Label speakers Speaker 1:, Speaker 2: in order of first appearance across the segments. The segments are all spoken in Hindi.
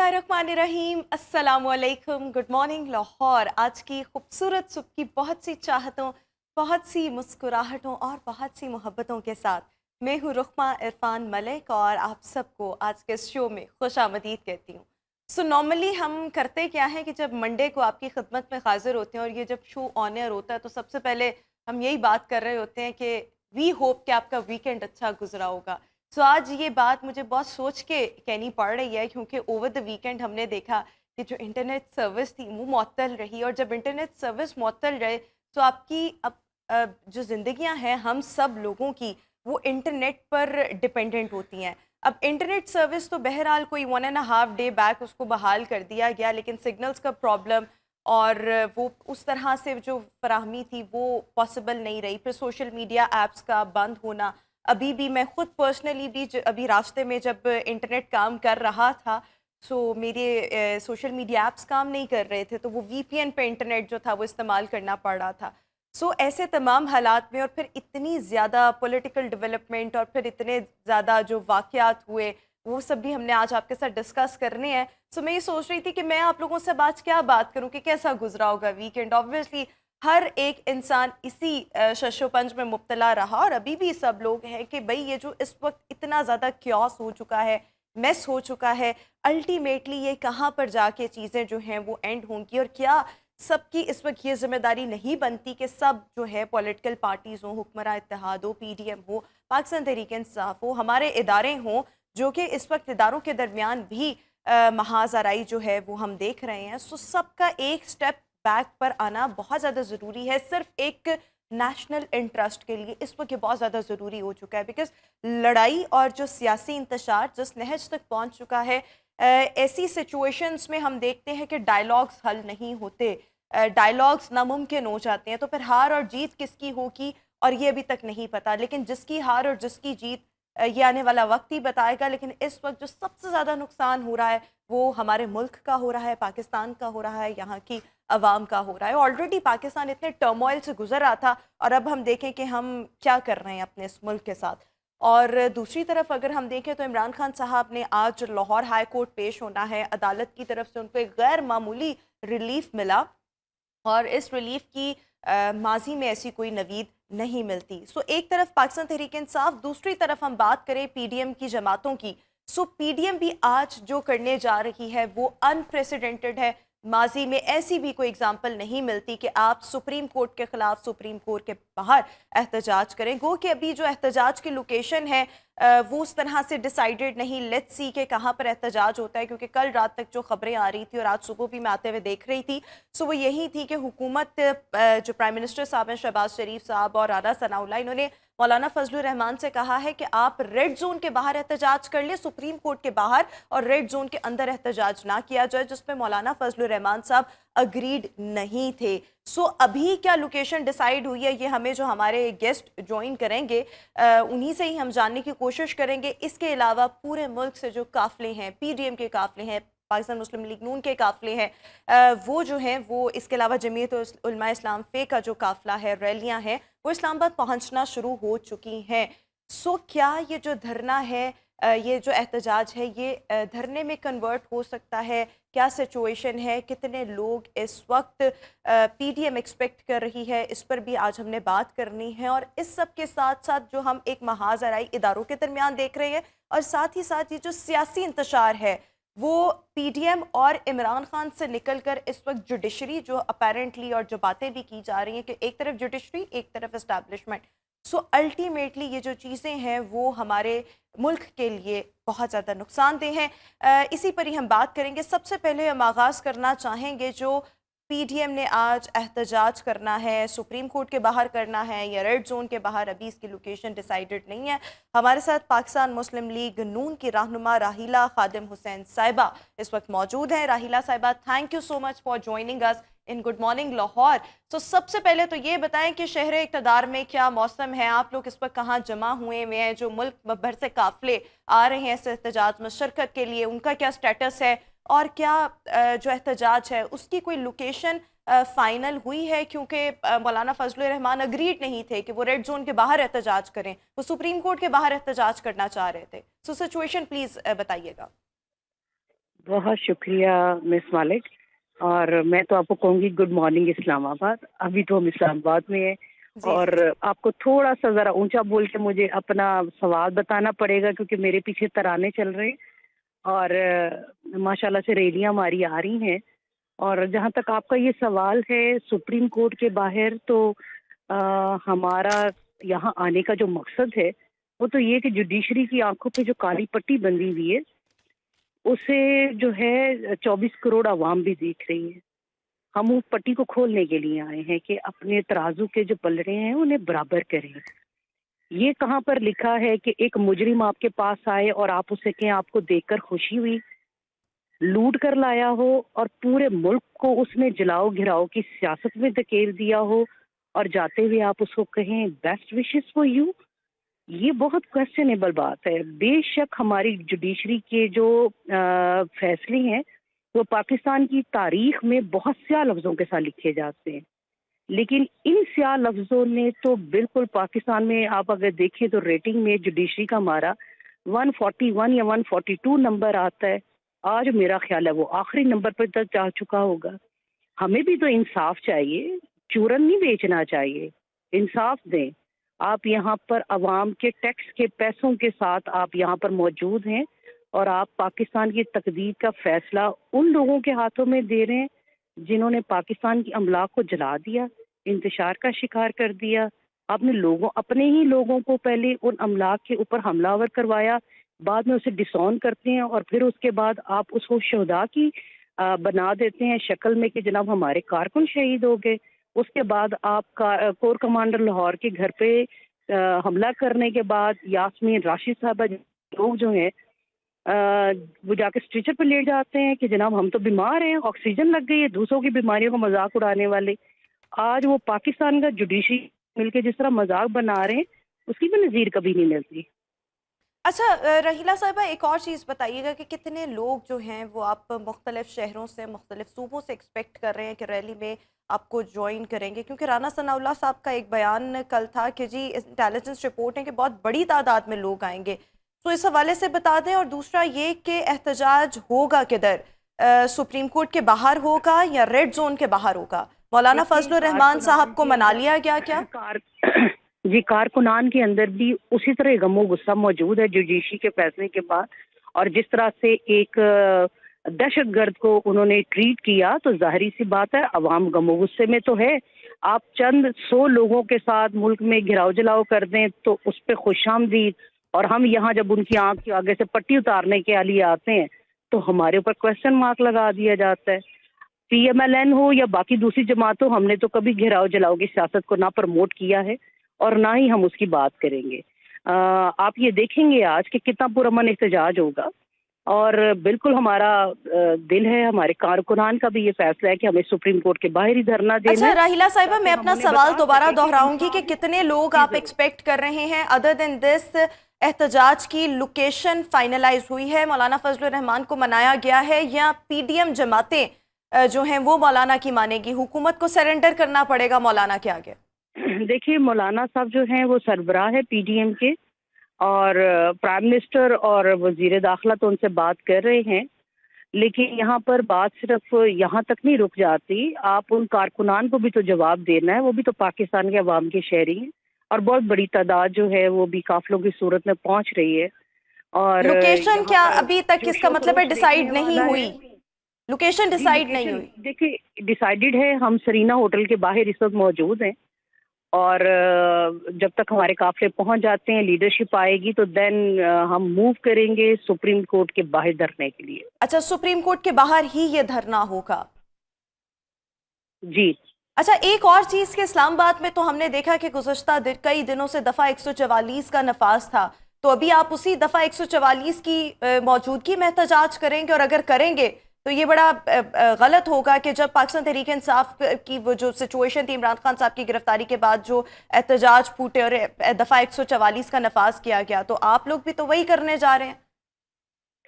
Speaker 1: बिस्मिल्लाहिर्रहमानिर्रहीम, अस्सलामुअलैकुम, गुड मॉर्निंग लाहौर। आज की खूबसूरत सुबह की बहुत सी चाहतों, बहुत सी मुस्कुराहटों और बहुत सी मोहब्बतों के साथ मैं हूँ रुखमा इरफान मलिक और आप सबको आज के इस शो में खुशामदीद कहती हूँ। सो नॉर्मली हम करते क्या है कि जब मंडे को आपकी खिदमत में हाजिर होते हैं और ये जब शो ऑन एयर होता है तो सबसे पहले हम यही बात कर रहे होते हैं कि वी होप कि आपका वीकेंड अच्छा गुजरा होगा। सो आज ये बात मुझे बहुत सोच के कहनी पड़ रही है क्योंकि ओवर द वीकेंड हमने देखा कि जो इंटरनेट सर्विस थी वो मुअत्तल रही और जब इंटरनेट सर्विस मुअत्तल रहे तो आपकी जो ज़िंदगियां हैं हम सब लोगों की वो इंटरनेट पर डिपेंडेंट होती हैं। अब इंटरनेट सर्विस तो बहरहाल कोई 1.5 डे बैक उसको बहाल कर दिया गया, लेकिन सिग्नल्स का प्रॉब्लम और वो उस तरह से जो फराहमी थी वो पॉसिबल नहीं रही। फिर सोशल मीडिया ऐप्स का बंद होना, अभी भी मैं खुद पर्सनली भी अभी रास्ते में जब इंटरनेट काम कर रहा था सो मेरे सोशल मीडिया ऐप्स काम नहीं कर रहे थे तो वो वीपीएन पे इंटरनेट जो था वो इस्तेमाल करना पड़ रहा था। सो ऐसे तमाम हालात में और फिर इतनी ज़्यादा पॉलिटिकल डेवलपमेंट और फिर इतने ज़्यादा जो वाक़यात हुए वो सब भी हमने आज आपके साथ डिस्कस करने हैं। सो मैं ये सोच रही थी कि मैं आप लोगों से आज क्या बात करूं कि कैसा गुजरा होगा वीकेंड। ऑब्वियसली हर एक इंसान इसी शशोपंज में मुब्तला रहा और अभी भी सब लोग हैं कि भाई ये जो इस वक्त इतना ज़्यादा क्योस हो चुका है, मेस हो चुका है, अल्टीमेटली ये कहाँ पर जाके चीज़ें जो हैं वो एंड होंगी और क्या सबकी इस वक्त ये जिम्मेदारी नहीं बनती कि सब जो है पॉलिटिकल पार्टीज़ हों, हुक्मरान इत्तेहाद हो, पीडीएम हो, पाकिस्तान तहरीक इंसाफ हो, हमारे इदारे हों जो कि इस वक्त इदारों के दरमियान भी महाजराई जो है वो हम देख रहे हैं। सो सबका एक स्टेप बैक पर आना बहुत ज़्यादा ज़रूरी है। सिर्फ एक नेशनल इंटरेस्ट के लिए इस वक्त ये बहुत ज़्यादा ज़रूरी हो चुका है बिकॉज लड़ाई और जो सियासी इंतशार जिस नहज तक पहुंच चुका है, ऐसी सिचुएशंस में हम देखते हैं कि डायलॉग्स हल नहीं होते, डायलॉग्स नामुमकिन हो जाते हैं। तो फिर हार और जीत किसकी होगी और ये अभी तक नहीं पता, लेकिन जिसकी हार और जिसकी जीत ये आने वाला वक्त ही बताएगा। लेकिन इस वक्त जो सबसे ज़्यादा नुकसान हो रहा है वो हमारे मुल्क का हो रहा है, पाकिस्तान का हो रहा है, यहाँ की अवाम का हो रहा है। ऑलरेडी पाकिस्तान इतने टर्मोइल से गुजर रहा था और अब हम देखें कि हम क्या कर रहे हैं अपने इस मुल्क के साथ। और दूसरी तरफ अगर हम देखें तो इमरान खान साहब ने आज लाहौर हाई कोर्ट पेश होना है, अदालत की तरफ से उनको एक गैर मामूली रिलीफ मिला और इस रिलीफ की माजी में ऐसी कोई नवीद नहीं मिलती। सो एक तरफ पाकिस्तान तहरीक इंसाफ, दूसरी तरफ हम बात करें पीडीएम की जमातों की। सो पीडीएम भी आज जो करने जा रही है वो अनप्रेसिडेंटेड है। माजी में ऐसी भी कोई एग्जाम्पल नहीं मिलती कि आप सुप्रीम कोर्ट के खिलाफ सुप्रीम कोर्ट के बाहर एहतजाज करें। गो कि अभी जो एहतजाज की लोकेशन है वो उस तरह से डिसाइडेड नहीं। लेट्स सी के कहाँ पर एहतजाज होता है, क्योंकि कल रात तक जो खबरें आ रही थी और आज सुबह भी मैं आते हुए देख रही थी सो वो यही थी कि हुकूमत, जो प्राइम मिनिस्टर साहब हैं शहबाज शरीफ साहब और राना सनाउल्लाह, इन्होंने मौलाना फजलुर रहमान से कहा है कि आप रेड जोन के बाहर एहतजाज कर ले, सुप्रीम कोर्ट के बाहर, और रेड जोन के अंदर एहतजाज ना किया जाए, जिसमें मौलाना फजलुर रहमान साहब अग्रीड नहीं थे। सो अभी क्या लोकेशन डिसाइड हुई है ये हमें जो हमारे गेस्ट ज्वाइन करेंगे उन्हीं से ही हम जानने की कोशिश करेंगे। इसके अलावा पूरे मुल्क से जो काफिले हैं, पीडीएम के काफिले हैं, पाकिस्तान मुस्लिम लीग नून के काफिले हैं, वो जो हैं वो, इसके अलावा जमीयत उलमा इस्लाम फे का जो काफिला है, रैलियां हैं, वो इस्लामाबाद पहुंचना शुरू हो चुकी हैं। सो क्या ये जो धरना है, ये जो एहतजाज है, ये धरने में कन्वर्ट हो सकता है? क्या सिचुएशन है? कितने लोग इस वक्त पीडीएम एक्सपेक्ट कर रही है? इस पर भी आज हमने बात करनी है। और इस सब के साथ साथ जो हम एक महाजराई इदारों के दरमियान देख रहे हैं और साथ ही साथ ये जो सियासी इंतशार है वो पीडीएम और इमरान खान से निकलकर इस वक्त जुडिशरी, जो अपेरेंटली और जो बातें भी की जा रही हैं कि एक तरफ जुडिशरी एक तरफ एस्टैब्लिशमेंट, सो अल्टीमेटली ये जो चीज़ें हैं वो हमारे मुल्क के लिए बहुत ज़्यादा नुकसानदेह हैं। इसी पर ही हम बात करेंगे। सबसे पहले हम आगाज़ करना चाहेंगे जो पीडीएम ने आज एहतजाज करना है, सुप्रीम कोर्ट के बाहर करना है या रेड जोन के बाहर, अभी इसकी लोकेशन डिसाइडेड नहीं है। हमारे साथ पाकिस्तान मुस्लिम लीग नून की रहनुमा राहिला खादिम हुसैन साहिबा इस वक्त मौजूद हैं। राहिला साहिबा, thank you so much for joining us in good morning Lahore. तो सबसे पहले तो ये बताएं कि शहर इक़्तिदार में क्या मौसम है? आप लोग इस वक्त कहाँ जमा हुए हुए हैं? जो मुल्क भर से काफिले आ रहे हैं इस एहतजाज में शिरकत के लिए, उनका क्या स्टेटस है? और क्या जो एहतजाज है उसकी कोई लोकेशन फाइनल हुई है? क्योंकि मौलाना फजलुर रहमान अग्रीड नहीं थे कि वो रेड जोन के बाहर एहतजाज करें, वो सुप्रीम कोर्ट के बाहर एहतजाज करना चाह रहे थे। सो सिचुएशन प्लीज बताइएगा।
Speaker 2: बहुत शुक्रिया मिस मालिक। और मैं तो आपको कहूँगी गुड मॉर्निंग इस्लामाबाद। अभी तो हम इस्लामाबाद में हैं।
Speaker 1: जी
Speaker 2: और
Speaker 1: जी।
Speaker 2: आपको थोड़ा सा ज़रा ऊंचा बोल के मुझे अपना सवाल बताना पड़ेगा, क्योंकि मेरे पीछे तराने चल रहे हैं और माशाल्लाह से रैलियां हमारी आ रही हैं। और जहाँ तक आपका ये सवाल है सुप्रीम कोर्ट के बाहर, तो हमारा यहाँ आने का जो मकसद है वो तो ये कि जुडिशरी की आंखों पे जो काली पट्टी बंधी हुई है उसे जो है 24 करोड़ आवाम भी देख रही है। हम उस पट्टी को खोलने के लिए आए हैं कि अपने तराजू के जो पलड़े हैं उन्हें बराबर करें। ये कहाँ पर लिखा है कि एक मुजरिम आपके पास आए और आप उसे कहें आपको देखकर खुशी हुई, लूट कर लाया हो और पूरे मुल्क को उसने जलाओ घिराओ की सियासत में धकेल दिया हो, और जाते हुए आप उसको कहें बेस्ट विशेस फॉर यू। ये बहुत क्वेश्चनेबल बात है। बेशक हमारी जुडिशरी के जो फैसले हैं वो पाकिस्तान की तारीख में बहुत स्याह लफ्जों के साथ लिखे जाते हैं, लेकिन इन स्याह लफ्जों ने तो बिल्कुल पाकिस्तान में, आप अगर देखें तो रेटिंग में जुडिशरी का हमारा 141 या 142 नंबर आता है। आज मेरा ख्याल है वो आखिरी नंबर पर तक जा चुका होगा। हमें भी तो इंसाफ चाहिए, चूरन नहीं बेचना चाहिए। इंसाफ दें। आप यहाँ पर अवाम के टैक्स के पैसों के साथ आप यहाँ पर मौजूद हैं और आप पाकिस्तान की तकदीर का फैसला उन लोगों के हाथों में दे रहे हैं जिन्होंने पाकिस्तान की अमलाक को जला दिया, इंतशार का शिकार कर दिया। आपने लोगों, अपने ही लोगों को पहले उन अमलाक के ऊपर हमलावर करवाया, बाद में उसे डिसऑन करते हैं और फिर उसके बाद आप उसको शहदा की बना देते हैं शक्ल में कि जनाब हमारे कारकुन शहीद हो गए। उसके बाद आप कोर कमांडर लाहौर के घर पे हमला करने के बाद यास्मीन राशिद साहबा लोग जो हैं वो जाके स्ट्रेचर पे लेट जाते हैं कि जनाब हम तो बीमार हैं, ऑक्सीजन लग गई है, दूसरों की बीमारियों का मजाक उड़ाने वाले। आज वो पाकिस्तान का जुडिशरी मिलके जिस तरह मजाक बना रहे हैं उसकी भी नज़ीर कभी नहीं मिलती।
Speaker 1: अच्छा रहीला साहिबा, एक और चीज़ बताइएगा कि कितने लोग जो हैं वो आप मुख्तलिफ शहरों से, मुख्तलिफ सूबों से एक्सपेक्ट कर रहे हैं कि रैली में आपको ज्वाइन करेंगे? क्योंकि राना सनाउल्लाह साहब का एक बयान कल था कि जी इंटेलिजेंस रिपोर्ट है कि बहुत बड़ी तादाद में लोग आएंगे। तो इस हवाले से बता दें। और दूसरा ये कि एहतजाज होगा किधर, सुप्रीम कोर्ट के बाहर होगा या रेड जोन के बाहर होगा? मौलाना
Speaker 2: देखिए
Speaker 1: फजलुर रहमान साहब को
Speaker 2: के
Speaker 1: मना
Speaker 2: अंदर
Speaker 1: लिया गया क्या?
Speaker 2: कार जी, कारकुनान के अंदर भी उसी तरह गमो गुस्सा मौजूद है जुडिशरी के फैसले के बाद। और जिस तरह से एक दहशतगर्द को उन्होंने ट्रीट किया, तो जाहिर सी बात है अवाम गमो गुस्से में तो है। आप चंद 100 लोगों के साथ मुल्क में घिराव जलाओ कर दें तो उस पर खुशामदीद, और हम यहाँ जब उनकी आंख के आगे से पट्टी उतारने के लिए आते हैं तो हमारे ऊपर क्वेश्चन मार्क लगा दिया जाता है। पीएमएलएन हो या बाकी दूसरी जमात हो, हमने तो कभी घेराव जलाओ की सियासत को ना प्रमोट किया है और ना ही हम उसकी बात करेंगे। आप ये देखेंगे आज कि कितना पुरअमन एहतजाज होगा। और बिल्कुल हमारा दिल है, हमारे कारकुनान का भी ये फैसला है कि हमें सुप्रीम कोर्ट के बाहर ही धरना देना
Speaker 1: अच्छा
Speaker 2: है
Speaker 1: राहिला साहिबा,
Speaker 2: ताकि
Speaker 1: मैं
Speaker 2: हम
Speaker 1: अपना
Speaker 2: उन्हें
Speaker 1: सवाल
Speaker 2: बता
Speaker 1: दोबारा
Speaker 2: सकें कि
Speaker 1: दोहराऊंगी कि
Speaker 2: इंसाफ।
Speaker 1: कितने लोग
Speaker 2: जी
Speaker 1: आप
Speaker 2: जरूर।
Speaker 1: एक्सपेक्ट कर रहे हैं? अदर देन दिस, एहतजाज की लोकेशन फाइनलाइज हुई है, मौलाना फजलुर रहमान को मनाया गया है, या पीडीएम जमातें जो हैं वो मौलाना की मानेगी? हुकूमत को सरेंडर करना पड़ेगा मौलाना के आगे?
Speaker 2: देखिए मौलाना साहब जो हैं वो सरबराह है पीडीएम के, और प्राइम मिनिस्टर और वजीर दाखिला तो उनसे बात कर रहे हैं। लेकिन यहाँ पर बात सिर्फ यहाँ तक नहीं रुक जाती, आप उन कारकुनान को भी तो जवाब देना है। वो भी तो पाकिस्तान के अवाम के शहरी हैं और बहुत बड़ी तादाद जो है वो भी काफिलों की सूरत में पहुंच रही है। और
Speaker 1: लोकेशन
Speaker 2: यहाँ
Speaker 1: क्या
Speaker 2: पर
Speaker 1: अभी तक इसका
Speaker 2: जोशो
Speaker 1: मतलब है
Speaker 2: खरोश देखने
Speaker 1: डिसाइड नहीं
Speaker 2: वाला
Speaker 1: हुई?
Speaker 2: है।
Speaker 1: लोकेशन
Speaker 2: जी
Speaker 1: डिसाइड नहीं
Speaker 2: लोकेशन
Speaker 1: हुई?
Speaker 2: देखिए डिसाइडेड है। हम सरीना होटल के बाहर इस वक्त मौजूद हैं और जब तक हमारे काफिले पहुंच जाते हैं, लीडरशिप आएगी तो देन हम मूव करेंगे सुप्रीम कोर्ट के बाहर धरने के लिए।
Speaker 1: अच्छा, सुप्रीम कोर्ट के बाहर ही ये धरना होगा?
Speaker 2: जी
Speaker 1: अच्छा, एक और चीज़ के इस्लामाबाद में तो हमने देखा कि गुज़श्ता कई दिनों से दफ़ा 144 का नफाज था। तो अभी आप उसी दफ़ा 144 की मौजूदगी में एहतजाज करेंगे? और अगर करेंगे तो ये बड़ा गलत होगा कि जब पाकिस्तान तहरीक इंसाफ की वो जो सिचुएशन थी इमरान खान साहब की गिरफ्तारी के बाद जो एहतजाज फूटे और दफ़ा 144 का नफाज किया गया, तो आप लोग भी तो वही करने जा रहे हैं?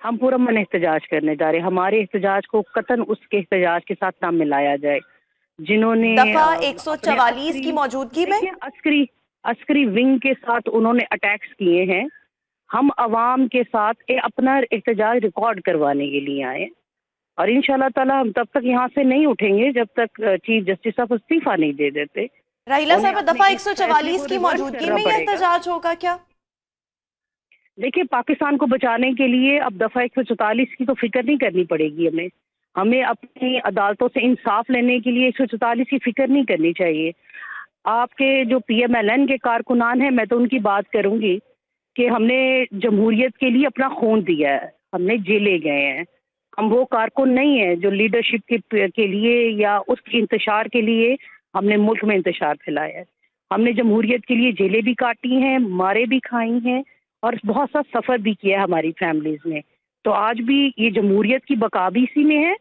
Speaker 2: हम पूरा मन एहतजाज करने जा रहे हैं। हमारे एहतजाज को कतन उसके एहतजाज के साथ ना मिलाया जाए जिन्होंने
Speaker 1: दफ़ा
Speaker 2: अपने
Speaker 1: 144
Speaker 2: अस्करी,
Speaker 1: की मौजूदगी में?
Speaker 2: देखिए अस्करी अस्करी विंग के साथ उन्होंने अटैक्स किए हैं। हम अवाम के साथ अपना एहतजाज रिकॉर्ड करवाने के लिए आए। और इंशाल्लाह ताला हम तब तक यहाँ से नहीं उठेंगे जब तक चीफ जस्टिस साहब इस्तीफा नहीं दे देते।
Speaker 1: राहिला
Speaker 2: उन्हें
Speaker 1: साहब,
Speaker 2: अपने
Speaker 1: दफा
Speaker 2: इस फैसले
Speaker 1: 144
Speaker 2: को
Speaker 1: की
Speaker 2: रिवर्स
Speaker 1: मौजूदगी
Speaker 2: करना
Speaker 1: में ये
Speaker 2: पड़ेगा।
Speaker 1: एहतजाज होगा क्या?
Speaker 2: देखिए, पाकिस्तान को बचाने के लिए अब दफा 144 की तो फिक्र नहीं करनी पड़ेगी हमें। हमें अपनी अदालतों से इंसाफ लेने के लिए 144 की फिक्र नहीं करनी चाहिए। आपके जो पीएमएलएन के कारकुनान हैं, मैं तो उनकी बात करूंगी कि हमने जमहूरियत के लिए अपना खून दिया है, हमने जेले गए हैं। हम वो कारकुन नहीं है जो लीडरशिप के लिए या उस इंतशार के लिए हमने मुल्क में इंतशार फैलाया है। हमने जमहूरियत के लिए जेलें भी काटी हैं, मारे भी खाई हैं और बहुत सा सफ़र भी किया है हमारी फैमिलीज ने। तो आज भी ये जमहूरियत की बका भी इसी में है।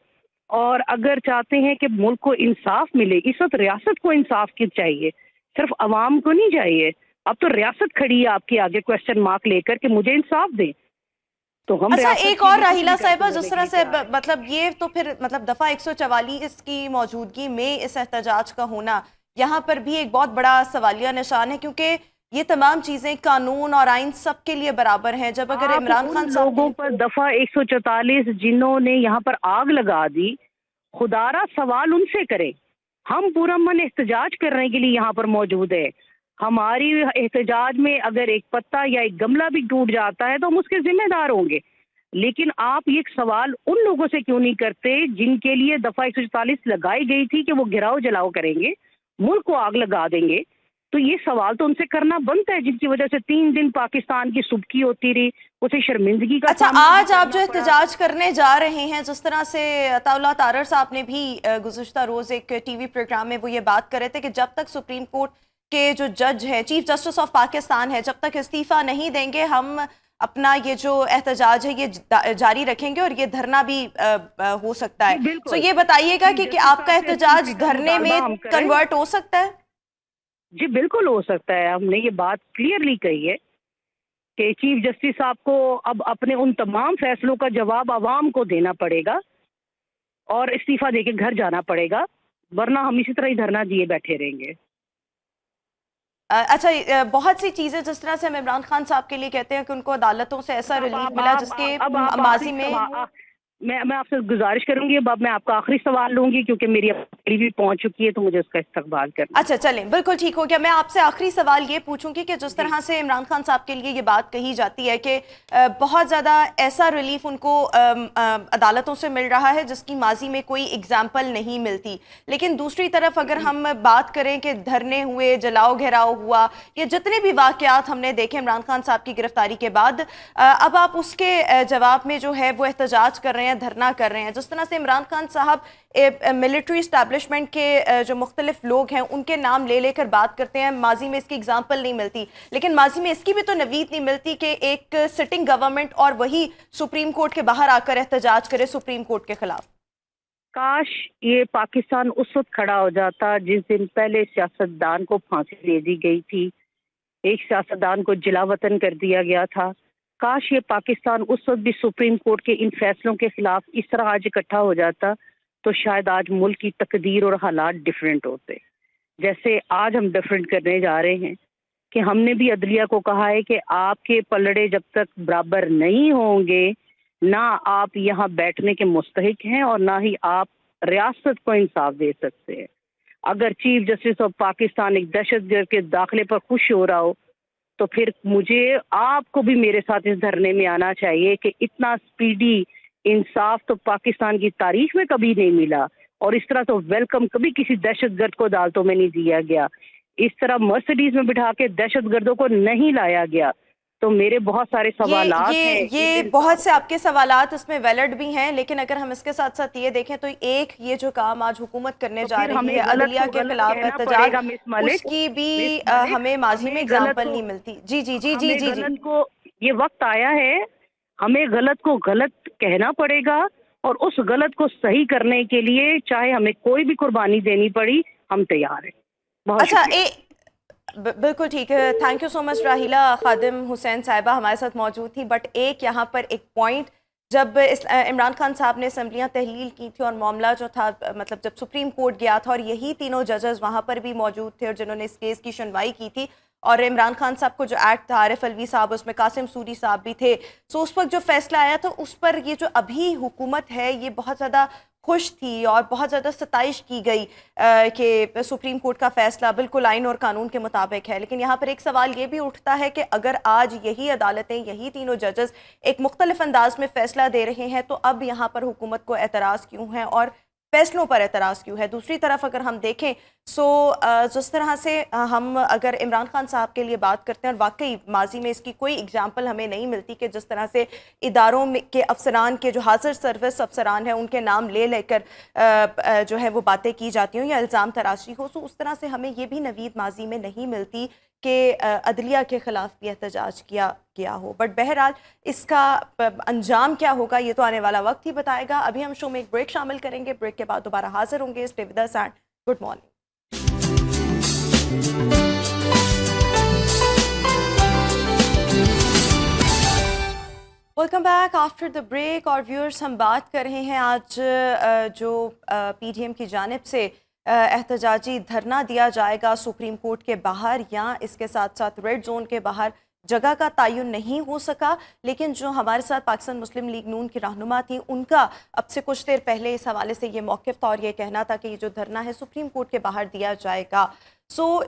Speaker 2: और अगर चाहते हैं कि मुल्क को इंसाफ मिले, इस वक्त रियासत को इंसाफ की चाहिए, सिर्फ अवाम को नहीं चाहिए। अब तो रियासत खड़ी है आपके आगे क्वेश्चन मार्क लेकर कि मुझे इंसाफ दें। तो हम
Speaker 1: अच्छा,
Speaker 2: रियासत
Speaker 1: एक
Speaker 2: के
Speaker 1: और
Speaker 2: लिए कुछ
Speaker 1: राहिला
Speaker 2: भी करके
Speaker 1: साहिबा,
Speaker 2: देने
Speaker 1: जिस
Speaker 2: के
Speaker 1: तरह
Speaker 2: लिए
Speaker 1: से
Speaker 2: तैयार हैं।
Speaker 1: मतलब ये तो फिर मतलब दफा 144 की मौजूदगी में इस एहतजाज का होना यहाँ पर भी एक बहुत बड़ा सवालिया निशान है, क्योंकि ये तमाम चीजें कानून और आइन सबके लिए बराबर हैं। जब अगर
Speaker 2: आप
Speaker 1: इमरान
Speaker 2: उन
Speaker 1: खान साहब
Speaker 2: लोगों पर दफा 144 जिन्होंने यहाँ पर आग लगा दी, खुदारा सवाल उनसे करें। हम पूरा मन एहतजाज करने के लिए यहाँ पर मौजूद है। हमारी एहतजाज में अगर एक पत्ता या एक गमला भी टूट जाता है तो हम उसके जिम्मेदार होंगे। लेकिन आप ये सवाल उन लोगों से क्यों नहीं करते जिनके लिए दफा 144 लगाई गई थी कि वो गिराव जलाओ करेंगे, मुल्क को आग लगा देंगे। तो ये सवाल तो उनसे करना बनता है, जिनकी वजह से 3 दिन पाकिस्तान की सुबकी होती रही, उसे शर्मिंदगी का
Speaker 1: अच्छा,
Speaker 2: सामना भी
Speaker 1: आज आप जो
Speaker 2: करना पड़ा।
Speaker 1: एहतजाज करने जा रहे हैं, जिस तरह से अताउल्लाह तारर साहब ने भी गुज़िश्ता रोज एक टीवी प्रोग्राम में वो ये बात कर रहे थे कि जब तक सुप्रीम कोर्ट के जो जज हैं, चीफ जस्टिस ऑफ पाकिस्तान है, जब तक इस्तीफा नहीं देंगे हम अपना ये जो एहतजाज है ये जारी रखेंगे और ये धरना भी हो सकता
Speaker 2: जी
Speaker 1: है।
Speaker 2: बिल्कुल।
Speaker 1: ये बताइएगा
Speaker 2: चीफ
Speaker 1: कि
Speaker 2: जस्टिस
Speaker 1: आपका
Speaker 2: साहब से
Speaker 1: एहतजाज
Speaker 2: इस्तीफे का
Speaker 1: धरने
Speaker 2: मुतालबा
Speaker 1: में
Speaker 2: हम करें।
Speaker 1: कन्वर्ट हो सकता है?
Speaker 2: जी बिल्कुल हो सकता है। हमने ये बात क्लियरली कही है कि चीफ जस्टिस साहब को अब अपने उन तमाम फैसलों का जवाब आवाम को देना पड़ेगा और इस्तीफा देके घर जाना पड़ेगा, वरना हम इसी तरह ही धरना दिए बैठे रहेंगे।
Speaker 1: अच्छा, बहुत सी चीजें जिस तरह से हम इमरान खान साहब के लिए कहते हैं कि उनको अदालतों से ऐसा रिलीफ मिला जिसके
Speaker 2: अब आप
Speaker 1: माजी
Speaker 2: आखिरी
Speaker 1: में।
Speaker 2: मैं आपसे गुजारिश करूंगी, अब मैं आपका आखिरी सवाल लूंगी क्योंकि मेरी अपनी भी पहुंच चुकी है तो मुझे उसका इस्तकबाल करना है।
Speaker 1: अच्छा, चलें, बिल्कुल ठीक हो गया। मैं आपसे आखिरी सवाल ये पूछूंगी कि जिस
Speaker 2: जी
Speaker 1: तरह से इमरान खान साहब के लिए ये बात कही जाती है कि बहुत ज़्यादा ऐसा रिलीफ उनको अदालतों से मिल रहा है जिसकी माजी में कोई एग्जाम्पल नहीं मिलती, लेकिन दूसरी तरफ अगर हम बात करें कि धरने हुए, जलाओ घेराव हुआ, ये जितने भी वाकयात हमने देखे इमरान खान साहब की गिरफ्तारी के बाद, अब आप उसके जवाब में जो है वो एहतजाज कर रहे हैं, धरना कर रहे हैं। जिस तरह से इमरान खान साहब मिलिट्री इस्टेब्लिशमेंट के जो मुख्तलिफ लोग हैं उनके नाम ले लेकर बात करते हैं, माजी में इसकी एग्जाम्पल नहीं मिलती, लेकिन माजी में इसकी भी तो नवीद नहीं मिलती कि एक सिटिंग गवर्नमेंट और वही सुप्रीम कोर्ट के बाहर आकर एहतजाज करे सुप्रीम कोर्ट के खिलाफ।
Speaker 2: काश ये पाकिस्तान उस वक्त खड़ा हो जाता जिस दिन पहले सियासतदान को फांसी दे दी गई थी, एक सियासतदान को जिलावतन कर दिया गया था। काश ये पाकिस्तान उस वक्त भी सुप्रीम कोर्ट के इन फैसलों के खिलाफ इस तरह आज इकट्ठा हो जाता तो शायद आज मुल्क की तकदीर और हालात डिफरेंट होते। जैसे आज हम डिफरेंट करने जा रहे हैं कि हमने भी अदलिया को कहा है कि आपके पलड़े जब तक बराबर नहीं होंगे, ना आप यहाँ बैठने के मुस्तहिक हैं और ना ही आप रियासत को इंसाफ दे सकते हैं। अगर चीफ जस्टिस ऑफ पाकिस्तान एक दहशतगर्द के दाखिले पर खुश हो रहा हो तो फिर मुझे आपको भी मेरे साथ इस धरने में आना चाहिए कि इतना स्पीडी इंसाफ तो पाकिस्तान की तारीख में कभी नहीं मिला और इस तरह तो वेलकम कभी किसी दहशतगर्द को अदालतों में नहीं दिया गया। इस तरह मर्सिडीज में बिठा के दहशतगर्दों को नहीं लाया गया। तो मेरे बहुत सारे सवालात हैं।
Speaker 1: ये बहुत से आपके सवालात इसमें वैलिड भी हैं, लेकिन अगर हम इसके साथ साथ ये देखें तो एक ये जो काम आज हुकूमत करने जा रही है अदलिया के खिलाफ एहतजाज, उसकी भी हमें माजी में एग्जाम्पल नहीं मिलती। जी जी जी जी जी जी
Speaker 2: को ये वक्त आया है, हमें गलत को गलत कहना पड़ेगा और उस गलत को सही करने के लिए चाहे हमें कोई भी कुर्बानी देनी पड़ी, हम तैयार हैं। बहुत
Speaker 1: अच्छा, बिल्कुल ठीक है। थैंक यू सो मच राहिला खादिम हुसैन साहिबा हमारे साथ मौजूद थी। बट एक यहाँ पर एक पॉइंट, जब इमरान खान साहब ने असम्बलियाँ तहलील की थी और मामला जो था मतलब जब सुप्रीम कोर्ट गया था और यही तीनों जजेस वहाँ पर भी मौजूद थे और जिन्होंने इस केस की सुनवाई की थी, और इमरान खान साहब को जो एक्ट था, आरिफ अलवी साहब, उसमें कासिम सूरी साहब भी थे। सो उस वक्त जो फैसला आया था उस पर ये जो अभी हुकूमत है ये बहुत ज़्यादा खुश थी और बहुत ज़्यादा सताइश की गई कि सुप्रीम कोर्ट का फैसला बिल्कुल आइन और कानून के मुताबिक है। लेकिन यहाँ पर एक सवाल ये भी उठता है कि अगर आज यही अदालतें, यही तीनों जजेस एक मुख्तलिफ अंदाज में फ़ैसला दे रहे हैं तो अब यहाँ पर हुकूमत को एतराज़ क्यों है और फैसलों पर एतराज़ क्यों है? दूसरी तरफ अगर हम देखें जिस तरह से हम अगर इमरान खान साहब के लिए बात करते हैं और वाकई माजी में इसकी कोई एग्जाम्पल हमें नहीं मिलती कि जिस तरह से इदारों में के अफसरान के जो हाजिर सर्विस अफसरान हैं उनके नाम ले लेकर जो है वो बातें की जाती हों या इल्ज़ाम तराशी हो, तो उस तरह से हमें ये भी नवीद माजी में नहीं मिलती कि अदलिया के ख़िलाफ़ भी एहतजाज किया गया हो। बट बहरहाल इसका अंजाम क्या होगा ये तो आने वाला वक्त ही बताएगा। अभी हम शो में एक ब्रेक शामिल करेंगे, ब्रेक के बाद दोबारा हाजिर होंगे। Stay with us and good morning. Welcome back after the break. और व्यूअर्स, हम बात कर रहे हैं आज जो पीडीएम की जानिब से एहतजाजी धरना दिया जाएगा सुप्रीम कोर्ट के बाहर या इसके साथ साथ रेड जोन के बाहर जगह का तयन नहीं हो सका, लेकिन जो हमारे साथ पाकिस्तान मुस्लिम लीग नून की रहनुमा थी उनका अब से कुछ देर पहले इस हवाले से ये मौक़िफ़ था और ये कहना था कि ये जो धरना है सुप्रीम कोर्ट के बाहर दिया जाएगा।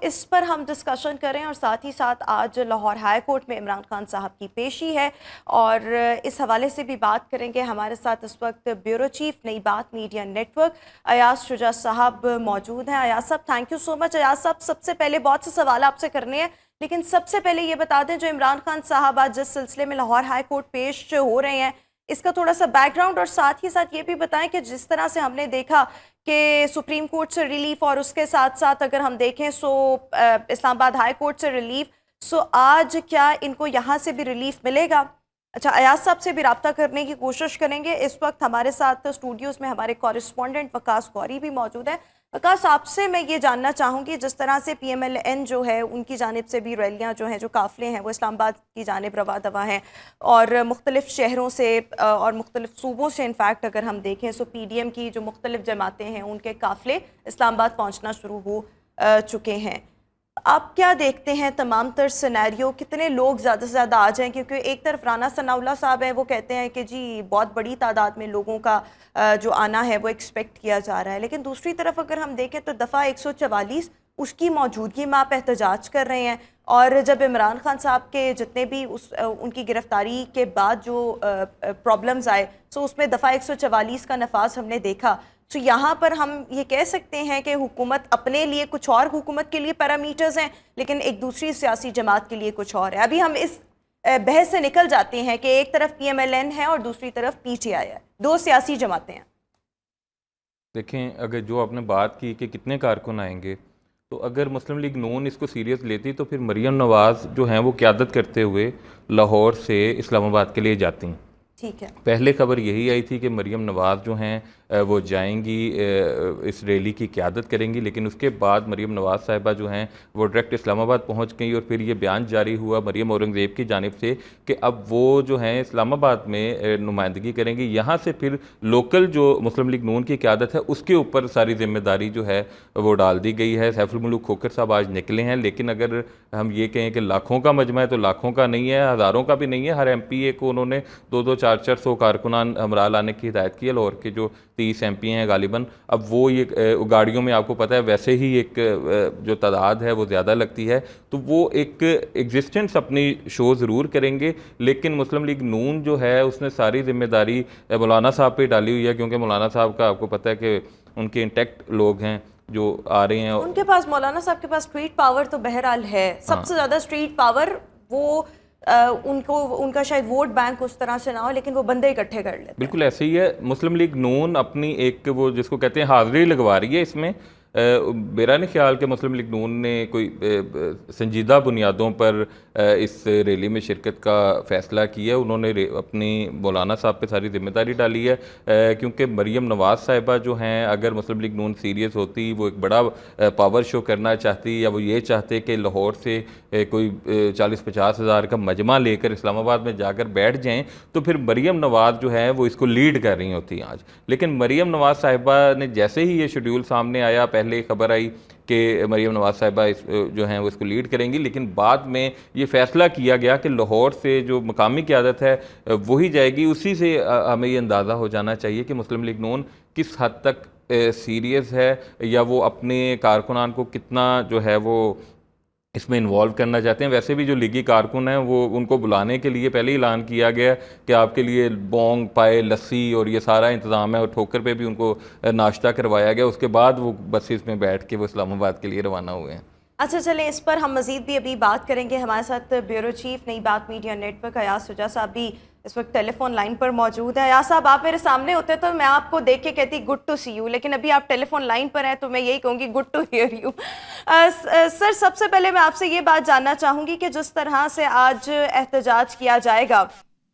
Speaker 1: इस पर हम डिस्कशन करें और साथ ही साथ आज लाहौर हाई कोर्ट में इमरान खान साहब की पेशी है और इस हवाले से भी बात करेंगे। हमारे साथ इस वक्त ब्यूरो चीफ नई बात मीडिया नेटवर्क अयाज शुजा साहब मौजूद हैं। अयाज साहब, thank you so much. Ayaz साहब, सबसे पहले बहुत से सवाल आपसे करने हैं, लेकिन सबसे पहले ये बता दें जो इमरान खान साहब आज जिस सिलसिले में लाहौर हाई कोर्ट पेश हो रहे हैं इसका थोड़ा सा बैकग्राउंड, और साथ ही साथ ये भी बताएं कि जिस तरह से हमने देखा कि सुप्रीम कोर्ट से रिलीफ और उसके साथ साथ अगर हम देखें इस्लामाबाद हाई कोर्ट से रिलीफ, आज क्या इनको यहाँ से भी रिलीफ मिलेगा? अच्छा, अयाज साहब से भी रब्ता करने की कोशिश करेंगे। इस वक्त हमारे साथ स्टूडियोज़ में हमारे कॉरेस्पॉन्डेंट वकास गौरी भी मौजूद है। वकास, आपसे मैं ये जानना चाहूँगी, जिस तरह से PMLN जो है उनकी जानिब से भी रैलियाँ जो हैं, जो काफ़िले हैं वो इस्लामाबाद की जानिब रवा दवा हैं और मुख्तलिफ़ शहरों से और मुख्तलिफ़ सूबों से इनफैक्ट अगर हम देखें PDM की जो मुख्तलिफ़ जमातें हैं उनके काफ़िले इस्लामाबाद पहुँचना शुरू हो चुके हैं। आप क्या देखते हैं तमाम तर सिनेरियो, कितने लोग ज़्यादा से ज़्यादा आ जाएं? क्योंकि एक तरफ राना सनाउल्लाह साहब हैं, वो कहते हैं कि जी बहुत बड़ी तादाद में लोगों का जो आना है वो एक्सपेक्ट किया जा रहा है, लेकिन दूसरी तरफ अगर हम देखें तो दफ़ा 144 उसकी मौजूदगी में आप एहतजाज कर रहे हैं। और जब इमरान खान साहब के जितने भी उनकी गिरफ्तारी के बाद जो प्रॉब्लम्स आए, उसमें दफ़ा 144 का नफाज हमने देखा। तो यहाँ पर हम ये कह सकते हैं कि हुकूमत अपने लिए कुछ और, हुकूमत के लिए पैरामीटर्स हैं, लेकिन एक दूसरी सियासी जमात के लिए कुछ और है। अभी हम इस बहस से निकल जाते हैं कि एक तरफ PMLN है और दूसरी तरफ PTI है, दो सियासी जमातें हैं।
Speaker 3: देखें, अगर जो आपने बात की कि कितने कारकुन आएंगे, तो अगर मुस्लिम लीग नून इसको सीरियस लेती तो फिर मरियम नवाज़ जो हैं वो क़यादत करते हुए लाहौर से इस्लामाबाद के लिए जाती।
Speaker 1: ठीक है,
Speaker 3: पहले खबर यही आई थी कि मरियम नवाज़ जो हैं वो जाएंगी, इस रैली की क़यादत करेंगी, लेकिन उसके बाद मरियम नवाज़ साहिबा जो हैं वो डायरेक्ट इस्लामाबाद पहुंच गई और फिर ये बयान जारी हुआ मरियम औरंगज़ेब की जानिब से कि अब वो जो हैं इस्लामाबाद में नुमाइंदगी करेंगी। यहाँ से फिर लोकल जो मुस्लिम लीग नून की क़यादत है उसके ऊपर सारी ज़िम्मेदारी जो है वो डाल दी गई है। सैफुल मुल्क खोखर साहब आज निकले हैं, लेकिन अगर हम ये कहें कि लाखों का मजमा है तो लाखों का नहीं है, हज़ारों का भी नहीं है। हर MPA को उन्होंने 2-2, 4-400 कारकुनान हमरा लाने की हिदायत की है। लाहौर के जो 30 MP हैं गालिबन, अब वो ये गाड़ियों में आपको पता है वैसे ही एक जो तादाद है वो ज़्यादा लगती है, तो वो एक एग्जिस्टेंस अपनी शो ज़रूर करेंगे। लेकिन मुस्लिम लीग नून जो है उसने सारी जिम्मेदारी मौलाना साहब पे डाली हुई है, क्योंकि मौलाना साहब का आपको पता है कि उनके इंटेक्ट लोग हैं जो आ रहे हैं।
Speaker 1: उनके पास, मौलाना साहब के पास स्ट्रीट पावर तो बहरहाल है, सबसे ज़्यादा स्ट्रीट पावर। वो उनका शायद वोट बैंक उस तरह से ना हो, लेकिन वो बंदे इकट्ठे कर लेते हैं।
Speaker 3: बिल्कुल ऐसे ही है। मुस्लिम लीग नून अपनी एक वो जिसको कहते हैं हाज़िरी लगवा रही है इसमें। मेरा नहीं ख्याल कि मुस्लिम लीग नून ने कोई संजीदा बुनियादों पर इस रैली में शिरकत का फ़ैसला किया है। उन्होंने अपनी मौलाना साहब पे सारी जिम्मेदारी डाली है, क्योंकि मरियम नवाज़ साहिबा जो हैं, अगर मुस्लिम लीग नून सीरियस होती, वो एक बड़ा पावर शो करना चाहती, या वो ये चाहते कि लाहौर से कोई 40-50 हज़ार का मजमा लेकर इस्लामाबाद में जाकर बैठ जाएँ, तो फिर मरियम नवाज़ जो है वो इसको लीड कर रही होती आज। लेकिन मरियम नवाज़ साहिबा ने जैसे ही ये शेड्यूल सामने आया, पहले पहले खबर आई कि मरीम नवाज़ साहिबा जो हैं वो इसको लीड करेंगी, लेकिन बाद में ये फैसला किया गया कि लाहौर से जो मकामी क़यादत है वही जाएगी। उसी से हमें ये अंदाज़ा हो जाना चाहिए कि मुस्लिम लीग नून किस हद तक सीरियस है, या वो अपने कारकुनान को कितना जो है वो इसमें इन्वॉल्व करना चाहते हैं। वैसे भी जो लीगी कारकुन हैं वो उनको बुलाने के लिए पहले ही ऐलान किया गया कि आपके लिए बोंग पाए लस्सी और ये सारा इंतज़ाम है, और ठोकर पे भी उनको नाश्ता करवाया गया। उसके बाद वो बसेस में बैठ के वो इस्लामाबाद के लिए रवाना हुए हैं।
Speaker 1: अच्छा, चलें इस पर हम मज़ीद भी अभी बात करेंगे। हमारे साथ ब्यूरो चीफ नई बात मीडिया नेटवर्क अयाज शुजा साहब भी इस वक्त टेलीफोन लाइन पर मौजूद है। अयाज साहब, आप मेरे सामने होते तो मैं आपको देख के कहती गुड टू सी यू, लेकिन अभी आप टेलीफोन लाइन पर हैं तो मैं यही कहूँगी good to hear you. Sir, सबसे पहले मैं आपसे ये बात जानना चाहूँगी कि जिस तरह से आज एहतजाज किया जाएगा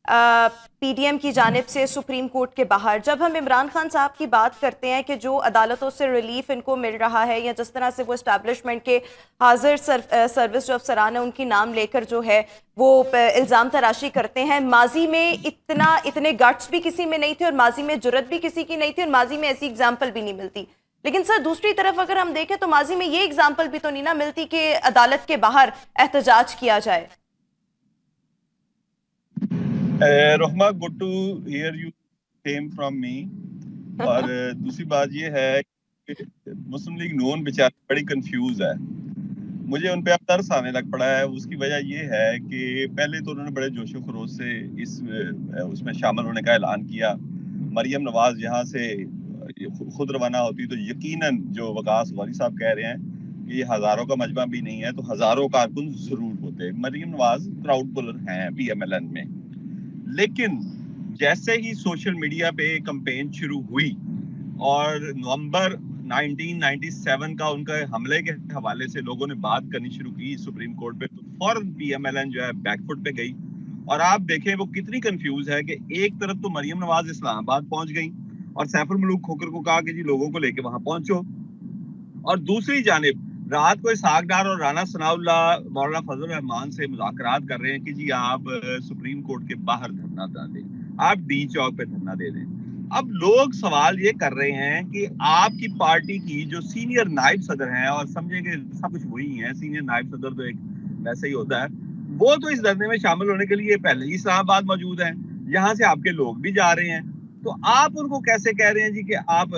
Speaker 1: पीडीएम की जानिब से सुप्रीम कोर्ट के बाहर, जब हम इमरान खान साहब की बात करते हैं कि जो अदालतों से रिलीफ इनको मिल रहा है, या जिस तरह से वो इस्टेब्लिशमेंट के हाजिर सर्विस जो अफसरान है उनकी नाम लेकर जो है वो इल्ज़ाम तराशी करते हैं, माजी में इतने गट्स भी किसी में नहीं थे, और माजी में जुर्रत भी किसी की नहीं थी, और माजी में ऐसी एग्जाम्पल भी नहीं मिलती। लेकिन सर, दूसरी तरफ अगर हम देखें तो माजी में ये एग्जाम्पल भी तो नहीं ना मिलती कि अदालत के बाहर एहतजाज किया जाए।
Speaker 4: Rohma, good to hear you same from me. और दूसरी बात ये है कि मुस्लिम लीग नून बेचारे बड़ी कंफ्यूज है। मुझे उन पे अब तरस आने लग पड़ा है। उसकी वजह ये है कि पहले तो उन्होंने बड़े जोशो खरोश से उसमें शामिल होने का ऐलान किया। मरियम नवाज यहाँ से खुद रवाना होती तो यकीनन जो वकास वाली साहब कह रहे हैं कि ये हजारों का मजमा भी नहीं है तो हजारों कारकुन जरूर होते। मरियम नवाज क्राउड पुलर हैं पीएमएलएन में। लेकिन जैसे ही सोशल मीडिया पे कैंपेन शुरू हुई और नवंबर 1997 का उनका हमले के हवाले से लोगों ने बात करनी शुरू की सुप्रीम कोर्ट पे, तो फौरन पीएमएलएन जो है बैकफुट पे गई। और आप देखें वो कितनी कंफ्यूज है कि एक तरफ तो मरियम नवाज इस्लामाबाद पहुंच गई और सैफुल मुलूक खोकर को कहा कि जी लोगों को लेके वहां पहुंचो, और दूसरी जानिब रात को इसहाक डार और राना सनाउल्लाह मौलाना फजल रहमान से मुज़ाकरात कर रहे हैं कि जी आप सुप्रीम कोर्ट के बाहर धरना दें, आप डी चौक पे धरना दे दें। अब लोग सवाल ये कर रहे हैं कि आपकी पार्टी की जो सीनियर नायब सदर हैं, और समझेंगे सब कुछ वही है, सीनियर नायब सदर तो एक वैसे ही होता है, वो तो इस धरने में शामिल होने के लिए पहले ही इस्लामाबाद मौजूद हैं, यहाँ से आपके लोग भी जा रहे हैं, तो आप उनको कैसे कह रहे हैं जी कि आप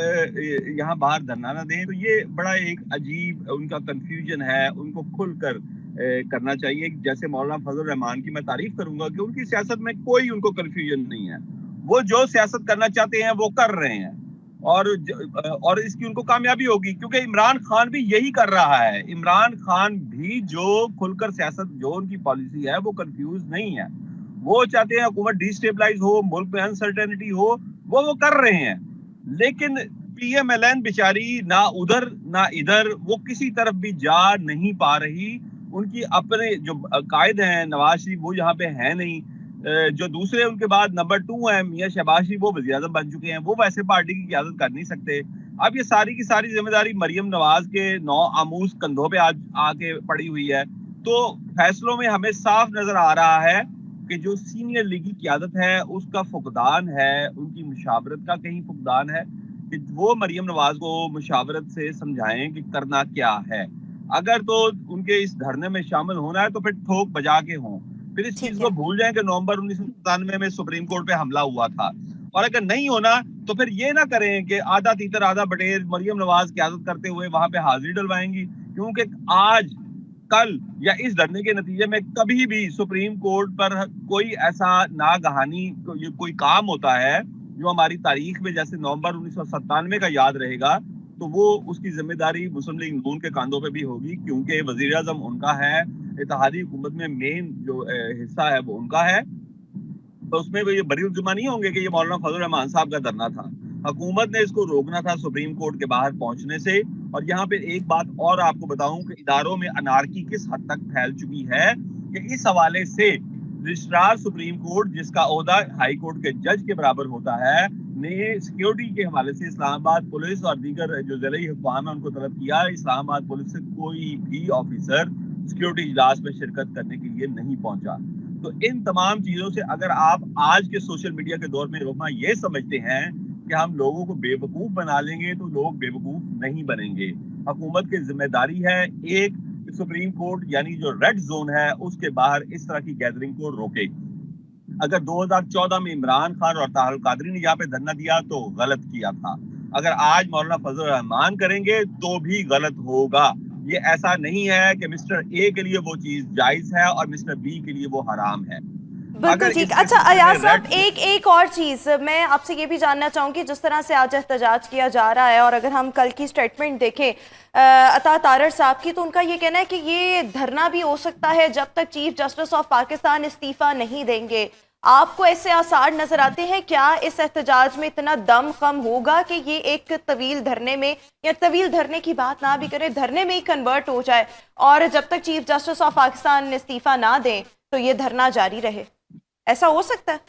Speaker 4: यहाँ बाहर धरना ना दें। तो ये बड़ा एक अजीब उनका कंफ्यूजन है। उनको खुलकर करना चाहिए। जैसे मौलाना फजल रहमान की मैं तारीफ करूंगा कि उनकी सियासत में कोई उनको कंफ्यूजन नहीं है, वो जो सियासत करना चाहते हैं वो कर रहे हैं, और इसकी उनको कामयाबी होगी, क्योंकि इमरान खान भी यही कर रहा है। इमरान खान भी जो खुलकर सियासत, जो उनकी पॉलिसी है वो कंफ्यूज नहीं है। वो चाहते हैं हुकूमत डिस्टेबलाइज हो, मुल्क में अनसर्टेनिटी हो, वो कर रहे हैं। लेकिन पीएमएलएन बेचारी ना उधर ना इधर, वो किसी तरफ भी जा नहीं पा रही। उनकी अपने जो कायद हैं नवाज शरीफ वो यहाँ पे है नहीं, जो दूसरे उनके बाद नंबर 2 है मियां शहबाज शरीफ वो वज़ीर आज़म बन चुके हैं, वो वैसे पार्टी की क़यादत कर नहीं सकते। अब ये सारी की सारी जिम्मेदारी मरियम नवाज के 9 आमूज कंधों पे आज आके पड़ी हुई है। तो फैसलों में हमें साफ नजर आ रहा है कि जो सीनियर लीगी क़यादत है उसका फुकदान है, उनकी मुशावरत का कहीं फुकदान है कि वो मरियम नवाज को मुशावरत से समझाएं कि करना क्या है। अगर तो उनके इस धरने में शामिल होना है तो फिर ठोक बजा के हों, फिर इस चीज को भूल जाएं कि नवंबर 1997 में सुप्रीम कोर्ट पे हमला हुआ था। और अगर नहीं होना तो फिर ये ना करें कि आधा तीतर आधा बटेर मरियम नवाज क़यादत करते हुए वहां पे हाजिरी डलवाएंगी, क्योंकि आज कल या इस धरने के नतीजे में कभी भी सुप्रीम कोर्ट पर कोई ऐसा नागहानी कोई काम होता है जो हमारी तारीख में जैसे नवंबर 1997 का याद रहेगा, तो वो उसकी जिम्मेदारी मुस्लिम लीग नून के कांधों पे भी होगी, क्योंकि वजीर आज़म उनका है, इत्तेहादी हुकूमत में मेन जो हिस्सा है वो उनका है। तो उसमें वो ये बरी जुर्मा नहीं होंगे कि ये मौलाना फजल रहमान साहब का धरना था। हुकूमत ने इसको रोकना था सुप्रीम कोर्ट के बाहर पहुंचने से। और यहाँ पे एक बात और आपको बताऊं कि इदारों में अनारकी किस हद तक फैल चुकी है कि इस हवाले से रजिस्ट्रार सुप्रीम कोर्ट, जिसका ओहदा हाई कोर्ट के जज के बराबर होता है, ने सिक्योरिटी के हवाले से इस्लामाबाद पुलिस और दीगर जो ज़िले हुक्काम है उनको तलब किया। इस्लामाबाद पुलिस से कोई भी ऑफिसर सिक्योरिटी इजलास में शिरकत करने के लिए नहीं पहुंचा। तो इन तमाम चीजों से अगर आप आज के सोशल मीडिया के दौर में रोमा ये समझते हैं कि हम लोगों को बेवकूफ बना लेंगे, तो लोग बेवकूफ नहीं बनेंगे। हुकूमत की जिम्मेदारी है एक सुप्रीम कोर्ट यानी जो रेड जोन है उसके बाहर इस तरह की गैदरिंग को रोके। अगर 2014 में इमरान खान और ताहिर कादरी ने यहाँ पे धरना दिया तो गलत किया था, अगर आज मौलाना फजल रहमान करेंगे तो भी गलत होगा। ये ऐसा नहीं है कि मिस्टर ए के लिए वो चीज जायज है और मिस्टर बी के लिए वो हराम है।
Speaker 1: बिल्कुल ठीक। अच्छा अयाज साहब, एक और चीज़ मैं आपसे ये भी जानना चाहूँगी, जिस तरह से आज एहतजाज किया जा रहा है और अगर हम कल की स्टेटमेंट देखें अता तारड़ साहब की, तो उनका ये कहना है कि ये धरना भी हो सकता है जब तक चीफ जस्टिस ऑफ पाकिस्तान इस्तीफा नहीं देंगे। आपको ऐसे आसार नजर आते हैं क्या इस एहतजाज में इतना दम खम होगा कि ये एक तवील धरने में, या तवील धरने की बात ना भी करें, धरने में ही कन्वर्ट हो जाए और जब तक चीफ जस्टिस ऑफ पाकिस्तान इस्तीफा ना दें तो ये धरना जारी रहे? ऐसा हो सकता है?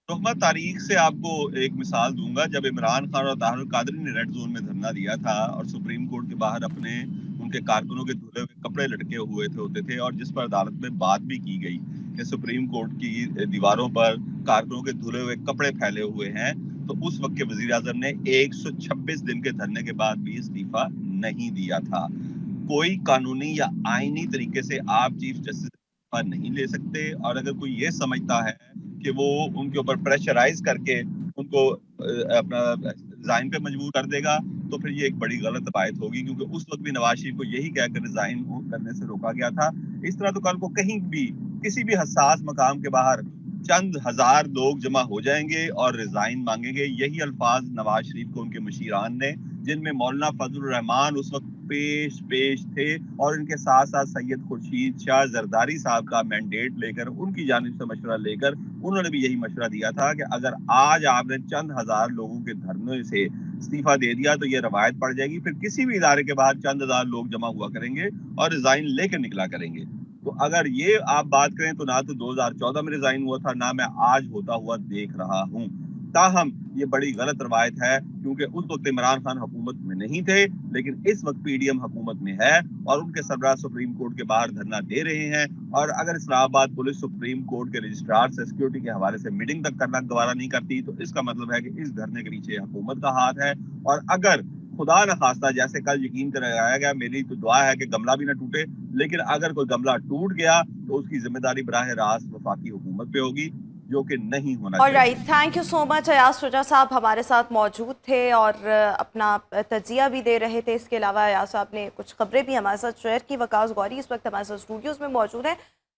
Speaker 4: रोहमा, तारीख से आपको एक मिसाल दूंगा। जब इमरान खान और ताहिर कादरी ने रेड जोन में धरना दिया था और सुप्रीम कोर्ट के बाहर अपने उनके कारकुनों के धुले हुए कपड़े लटके हुए होते थे और जिस पर अदालत में बात भी की गई कि सुप्रीम कोर्ट की दीवारों पर कारकुनों के धुले हुए कपड़े फैले हुए हैं, तो उस वक्त के वजीर आजम ने 126 दिन के धरने के बाद भी इस्तीफा नहीं दिया था। कोई कानूनी या आईनी तरीके से आप चीफ जस्टिस नहीं ले सकते, और अगर कोई ये समझता है कि वो उनके ऊपर प्रेशराइज करके उनको अपना रिजाइन पे मजबूर कर देगा तो फिर ये एक बड़ी गलत बात होगी, क्योंकि उस वक्त भी नवाज शरीफ को यही कहकर रिजाइन करने से रोका गया था। इस तरह तो कल को कहीं भी किसी भी हसास मकाम के बाहर चंद हजार लोग जमा हो जाएंगे और रिजाइन मांगेंगे। यही अल्फाज नवाज शरीफ को उनके मशीरान ने, जिनमें मौलाना फजल रहमान उस वक्त पेश थे और इनके साथ साथ सैयद खुर्शीद शाह जरदारी साहब का मैंडेट लेकर, उनकी जानिब से मशवरा लेकर उन्होंने भी यही मशवरा दिया था कि अगर आज आपने चंद हजार लोगों के धरने से इस्तीफा दे दिया तो ये रवायत पड़ जाएगी, फिर किसी भी इदारे के बाहर चंद हजार लोग जमा हुआ करेंगे और रिजाइन लेकर निकला करेंगे। तो अगर ये आप बात करें तो ना तो 2014 में रिजाइन हुआ था, ना मैं आज होता हुआ देख रहा हूँ। ताहम ये बड़ी गलत रवायत है, क्योंकि उस वक्त इमरान खान हुकूमत में नहीं थे, लेकिन इस वक्त पीडीएम हुकूमत में है और उनके सरबराह सुप्रीम कोर्ट के बाहर धरना दे रहे हैं। और अगर इस्लामाबाद पुलिस सुप्रीम कोर्ट के रजिस्ट्रार से सिक्योरिटी के हवाले से मीटिंग तक करना गवारा नहीं करती, तो इसका मतलब है कि इस धरने के पीछे हुकूमत का हाथ है। और अगर खुदा न खास्ता, जैसे कल यकीन कराया गया, मेरी तो दुआ है कि गमला भी ना टूटे, लेकिन अगर कोई गमला टूट गया तो उसकी जिम्मेदारी बराह रास्त वफाकी हुकूमत पे होगी, जो कि नहीं होना चाहिए।
Speaker 1: Alright, thank you so much. Ayaz Shuja साहब हमारे साथ मौजूद थे और अपना तजिया भी दे रहे थे। इसके अलावा अयाज साहब ने कुछ खबरें भी हमारे साथ शेयर की। वकास गौरी इस वक्त हमारे साथ स्टूडियोज़ में मौजूद है।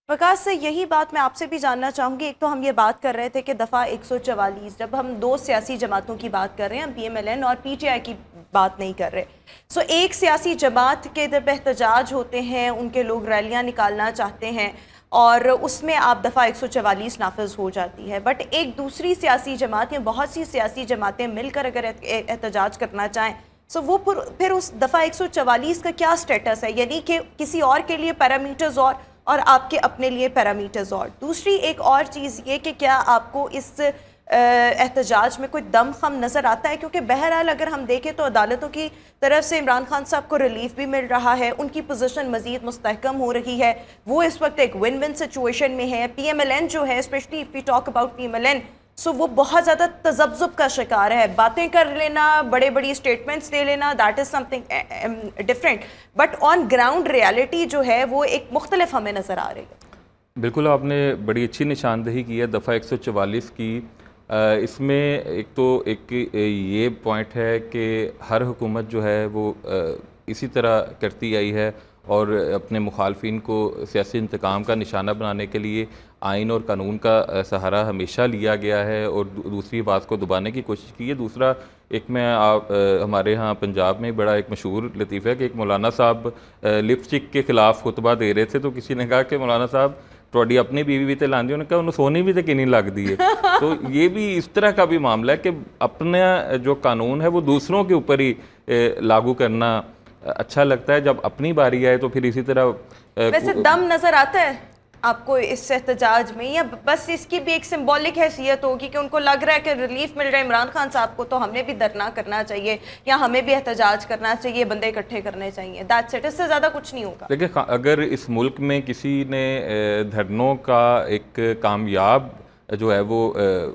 Speaker 1: वकास से यही बात मैं आपसे भी जानना चाहूँगी। एक तो हम ये बात कर रहे थे कि दफ़ा 144, जब हम दो सियासी जमातों की बात कर रहे हैं, हम PMLN और PTI की बात नहीं कर रहे। सो एक सियासी जमात के जब एहतजाज होते हैं, उनके लोग रैलियाँ निकालना चाहते हैं और उसमें आप दफ़ा 144 नाफिज हो जाती है, बट एक दूसरी सियासी जमात या बहुत सी सियासी जमातें मिलकर अगर एहतजाज करना चाहें, सो वो फिर उस दफ़ा 144 का क्या स्टेटस है? यानी कि किसी और के लिए पैरामीटर्स और आपके अपने लिए पैरामीटर्स और। दूसरी एक और चीज़ ये कि क्या आपको इस एहतजाज में कोई दम खम नज़र आता है? क्योंकि बहरहाल अगर हम देखें तो अदालतों की तरफ से इमरान खान साहब को रिलीफ भी मिल रहा है, उनकी पोजीशन मज़ीद मुस्तहकम हो रही है, वो इस वक्त एक विन विन सिचुएशन में है। PMLN जो है, specially if we talk about PMLN, so वो बहुत ज़्यादा तजब्जुब का शिकार है। बातें कर लेना, बड़े बड़ी स्टेटमेंट्स दे लेना, that is something different, but on ground reality जो है वो एक मुख्तलिफ हमें नज़र आ रही है।
Speaker 3: बिल्कुल, आपने बड़ी अच्छी निशानदेही की है दफ़ा 144 की। इसमें एक ये पॉइंट है कि हर हुकूमत जो है वो इसी तरह करती आई है और अपने मुखालफिन को सियासी इंतकाम का निशाना बनाने के लिए आइन और कानून का सहारा हमेशा लिया गया है और दूसरी बात को दबाने की कोशिश की है। दूसरा, हमारे यहाँ पंजाब में बड़ा एक मशहूर लतीफ़ा है कि एक मौलाना साहब लिपस्टिक के ख़िलाफ़ खुतबा दे रहे थे, तो किसी ने कहा कि मौलाना साहब थोड़ी अपनी बीवी भी तो लांदी, उन्होंने कहा उन्हें सोनी भी तो कि नहीं लग दी है। तो ये भी इस तरह का भी मामला है कि अपना जो कानून है वो दूसरों के ऊपर ही लागू करना अच्छा लगता है, जब अपनी बारी आए तो फिर इसी तरह।
Speaker 1: वैसे दम नज़र आता है आपको इस एहतजाज में, या बस इसकी भी एक सिंबॉलिक हैसियत होगी कि उनको लग रहा है कि रिलीफ मिल रहा है इमरान खान साहब को, तो हमने भी धरना करना चाहिए या हमें भी एहतजाज करना चाहिए, बंदे इकट्ठे करने चाहिए, दैट्स इट, इससे ज़्यादा कुछ नहीं होगा?
Speaker 3: देखिए, अगर इस मुल्क में किसी ने धरनों का एक कामयाब जो है वो